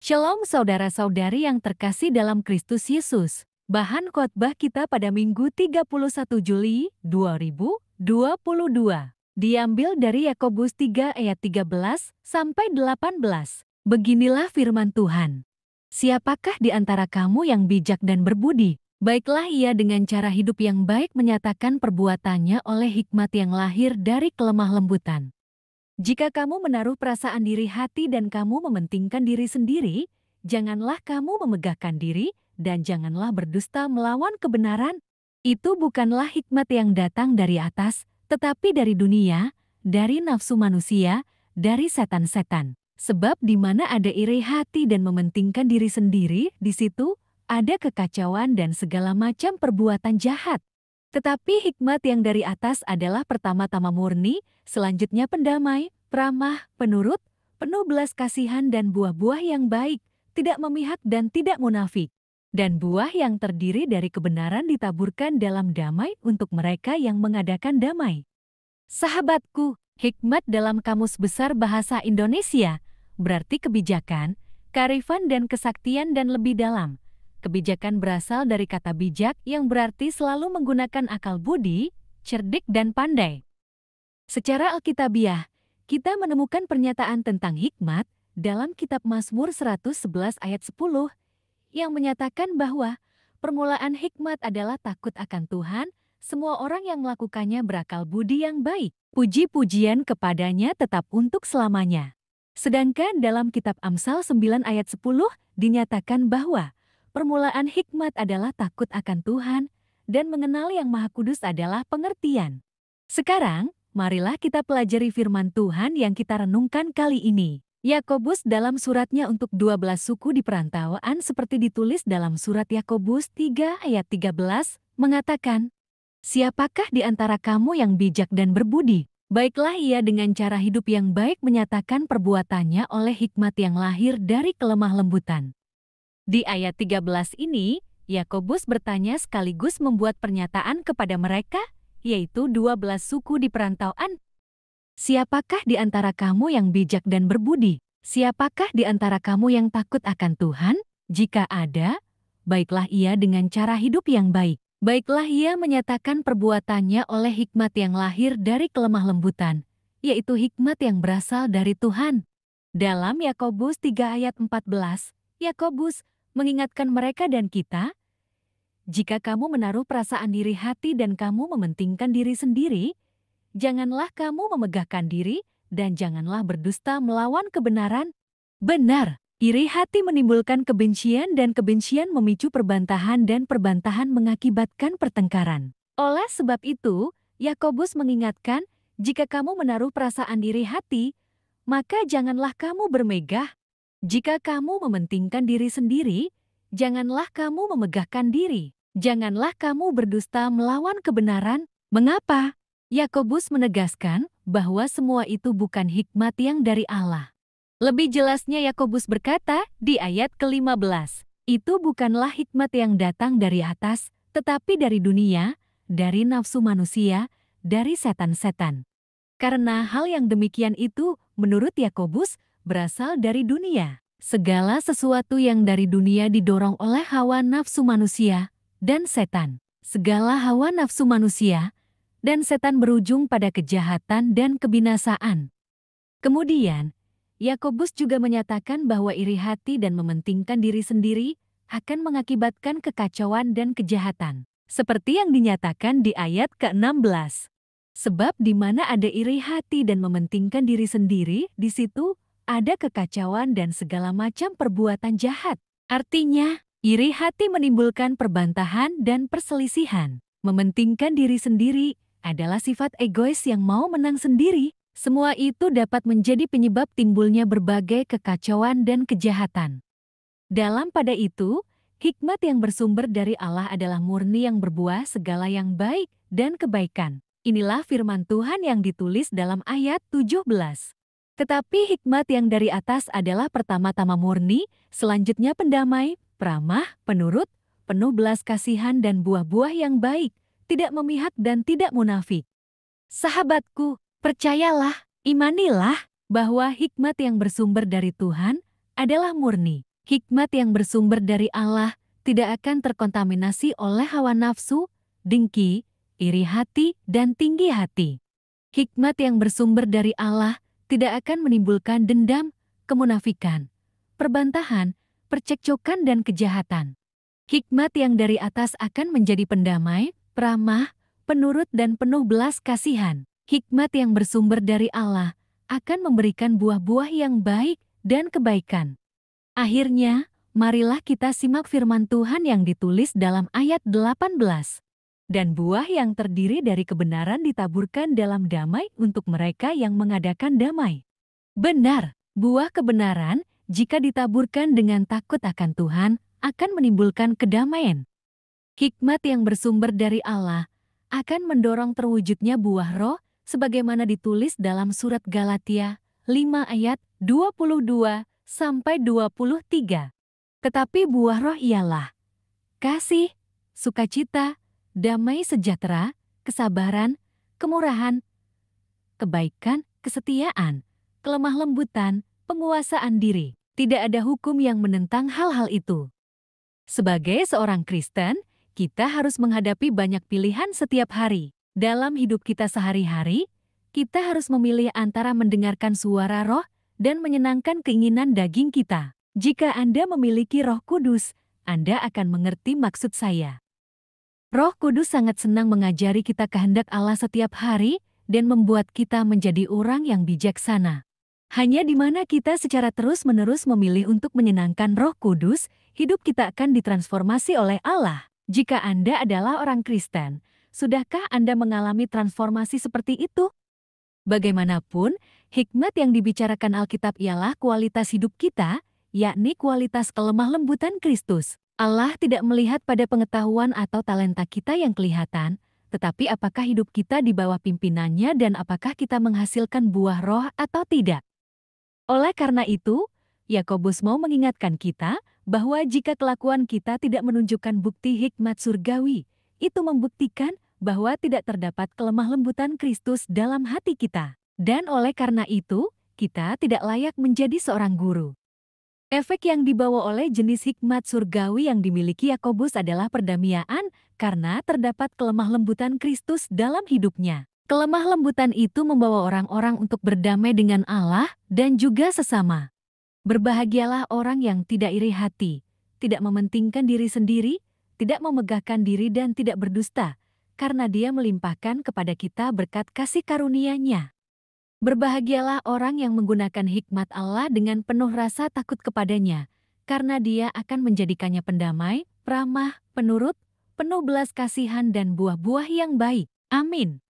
Shalom saudara-saudari yang terkasih dalam Kristus Yesus. Bahan khotbah kita pada Minggu 31 Juli 2022. Diambil dari Yakobus 3 ayat 13 sampai 18. Beginilah firman Tuhan. Siapakah di antara kamu yang bijak dan berbudi? Baiklah ia dengan cara hidup yang baik menyatakan perbuatannya oleh hikmat yang lahir dari kelemah lembutan. Jika kamu menaruh perasaan diri hati dan kamu mementingkan diri sendiri, janganlah kamu memegahkan diri dan janganlah berdusta melawan kebenaran. Itu bukanlah hikmat yang datang dari atas, tetapi dari dunia, dari nafsu manusia, dari setan-setan. Sebab di mana ada iri hati dan mementingkan diri sendiri, di situ ada kekacauan dan segala macam perbuatan jahat. Tetapi hikmat yang dari atas adalah pertama-tama murni, selanjutnya pendamai, ramah, penurut, penuh belas kasihan dan buah-buah yang baik, tidak memihak dan tidak munafik. Dan buah yang terdiri dari kebenaran ditaburkan dalam damai untuk mereka yang mengadakan damai. Sahabatku, hikmat dalam Kamus Besar Bahasa Indonesia berarti kebijakan, kearifan dan kesaktian dan lebih dalam. Kebijakan berasal dari kata bijak yang berarti selalu menggunakan akal budi, cerdik dan pandai. Secara alkitabiah, kita menemukan pernyataan tentang hikmat dalam kitab Mazmur 111 ayat 10 yang menyatakan bahwa permulaan hikmat adalah takut akan Tuhan, semua orang yang melakukannya berakal budi yang baik. Puji-pujian kepadanya tetap untuk selamanya. Sedangkan dalam kitab Amsal 9 ayat 10 dinyatakan bahwa permulaan hikmat adalah takut akan Tuhan, dan mengenal Yang Maha Kudus adalah pengertian. Sekarang, marilah kita pelajari firman Tuhan yang kita renungkan kali ini. Yakobus dalam suratnya untuk 12 suku di perantauan seperti ditulis dalam surat Yakobus 3 ayat 13, mengatakan, "Siapakah di antara kamu yang bijak dan berbudi? Baiklah ia dengan cara hidup yang baik menyatakan perbuatannya oleh hikmat yang lahir dari kelemah lembutan." Di ayat 13 ini, Yakobus bertanya sekaligus membuat pernyataan kepada mereka, yaitu 12 suku di perantauan. Siapakah di antara kamu yang bijak dan berbudi? Siapakah di antara kamu yang takut akan Tuhan? Jika ada, baiklah ia dengan cara hidup yang baik. Baiklah ia menyatakan perbuatannya oleh hikmat yang lahir dari kelemah lembutan, yaitu hikmat yang berasal dari Tuhan. Dalam Yakobus 3 ayat 14, Yakobus mengingatkan mereka dan kita, jika kamu menaruh perasaan diri hati dan kamu mementingkan diri sendiri, janganlah kamu memegahkan diri dan janganlah berdusta melawan kebenaran. Benar, iri hati menimbulkan kebencian dan kebencian memicu perbantahan dan perbantahan mengakibatkan pertengkaran. Oleh sebab itu, Yakobus mengingatkan, jika kamu menaruh perasaan diri hati, maka janganlah kamu bermegah. Jika kamu mementingkan diri sendiri, janganlah kamu memegahkan diri. Janganlah kamu berdusta melawan kebenaran. Mengapa? Yakobus menegaskan bahwa semua itu bukan hikmat yang dari Allah. Lebih jelasnya Yakobus berkata di ayat ke-15, itu bukanlah hikmat yang datang dari atas, tetapi dari dunia, dari nafsu manusia, dari setan-setan. Karena hal yang demikian itu, menurut Yakobus, berasal dari dunia. Segala sesuatu yang dari dunia didorong oleh hawa nafsu manusia dan setan. Segala hawa nafsu manusia dan setan berujung pada kejahatan dan kebinasaan. Kemudian, Yakobus juga menyatakan bahwa iri hati dan mementingkan diri sendiri akan mengakibatkan kekacauan dan kejahatan. Seperti yang dinyatakan di ayat ke-16. Sebab di mana ada iri hati dan mementingkan diri sendiri, di situ ada kekacauan dan segala macam perbuatan jahat. Artinya, iri hati menimbulkan perbantahan dan perselisihan. Mementingkan diri sendiri adalah sifat egois yang mau menang sendiri. Semua itu dapat menjadi penyebab timbulnya berbagai kekacauan dan kejahatan. Dalam pada itu, hikmat yang bersumber dari Allah adalah murni yang berbuah segala yang baik dan kebaikan. Inilah firman Tuhan yang ditulis dalam ayat 17. Tetapi hikmat yang dari atas adalah pertama-tama murni, selanjutnya pendamai, ramah, penurut, penuh belas kasihan dan buah-buah yang baik, tidak memihak dan tidak munafik. Sahabatku, percayalah, imanilah bahwa hikmat yang bersumber dari Tuhan adalah murni. Hikmat yang bersumber dari Allah tidak akan terkontaminasi oleh hawa nafsu, dengki, iri hati, dan tinggi hati. Hikmat yang bersumber dari Allah tidak akan menimbulkan dendam, kemunafikan, perbantahan, percekcokan, dan kejahatan. Hikmat yang dari atas akan menjadi pendamai, peramah, penurut, dan penuh belas kasihan. Hikmat yang bersumber dari Allah akan memberikan buah-buah yang baik dan kebaikan. Akhirnya, marilah kita simak firman Tuhan yang ditulis dalam ayat 18. Dan buah yang terdiri dari kebenaran ditaburkan dalam damai untuk mereka yang mengadakan damai. Benar, buah kebenaran, jika ditaburkan dengan takut akan Tuhan, akan menimbulkan kedamaian. Hikmat yang bersumber dari Allah akan mendorong terwujudnya buah roh, sebagaimana ditulis dalam surat Galatia 5 ayat 22-23. Tetapi buah roh ialah kasih, sukacita, damai sejahtera, kesabaran, kemurahan, kebaikan, kesetiaan, kelemah lembutan, penguasaan diri. Tidak ada hukum yang menentang hal-hal itu. Sebagai seorang Kristen, kita harus menghadapi banyak pilihan setiap hari. Dalam hidup kita sehari-hari, kita harus memilih antara mendengarkan suara roh dan menyenangkan keinginan daging kita. Jika Anda memiliki Roh Kudus, Anda akan mengerti maksud saya. Roh Kudus sangat senang mengajari kita kehendak Allah setiap hari dan membuat kita menjadi orang yang bijaksana. Hanya di mana kita secara terus-menerus memilih untuk menyenangkan Roh Kudus, hidup kita akan ditransformasi oleh Allah. Jika Anda adalah orang Kristen, sudahkah Anda mengalami transformasi seperti itu? Bagaimanapun, hikmat yang dibicarakan Alkitab ialah kualitas hidup kita, yakni kualitas kelemah lembutan Kristus. Allah tidak melihat pada pengetahuan atau talenta kita yang kelihatan, tetapi apakah hidup kita di bawah pimpinannya dan apakah kita menghasilkan buah roh atau tidak. Oleh karena itu, Yakobus mau mengingatkan kita bahwa jika kelakuan kita tidak menunjukkan bukti hikmat surgawi, itu membuktikan bahwa tidak terdapat kelemah lembutan Kristus dalam hati kita. Dan oleh karena itu, kita tidak layak menjadi seorang guru. Efek yang dibawa oleh jenis hikmat surgawi yang dimiliki Yakobus adalah perdamaian karena terdapat kelemah lembutan Kristus dalam hidupnya. Kelemah lembutan itu membawa orang-orang untuk berdamai dengan Allah dan juga sesama. Berbahagialah orang yang tidak iri hati, tidak mementingkan diri sendiri, tidak memegahkan diri dan tidak berdusta, karena dia melimpahkan kepada kita berkat kasih karunia-Nya. Berbahagialah orang yang menggunakan hikmat Allah dengan penuh rasa takut kepadanya, karena dia akan menjadikannya pendamai, peramah, penurut, penuh belas kasihan dan buah-buah yang baik. Amin.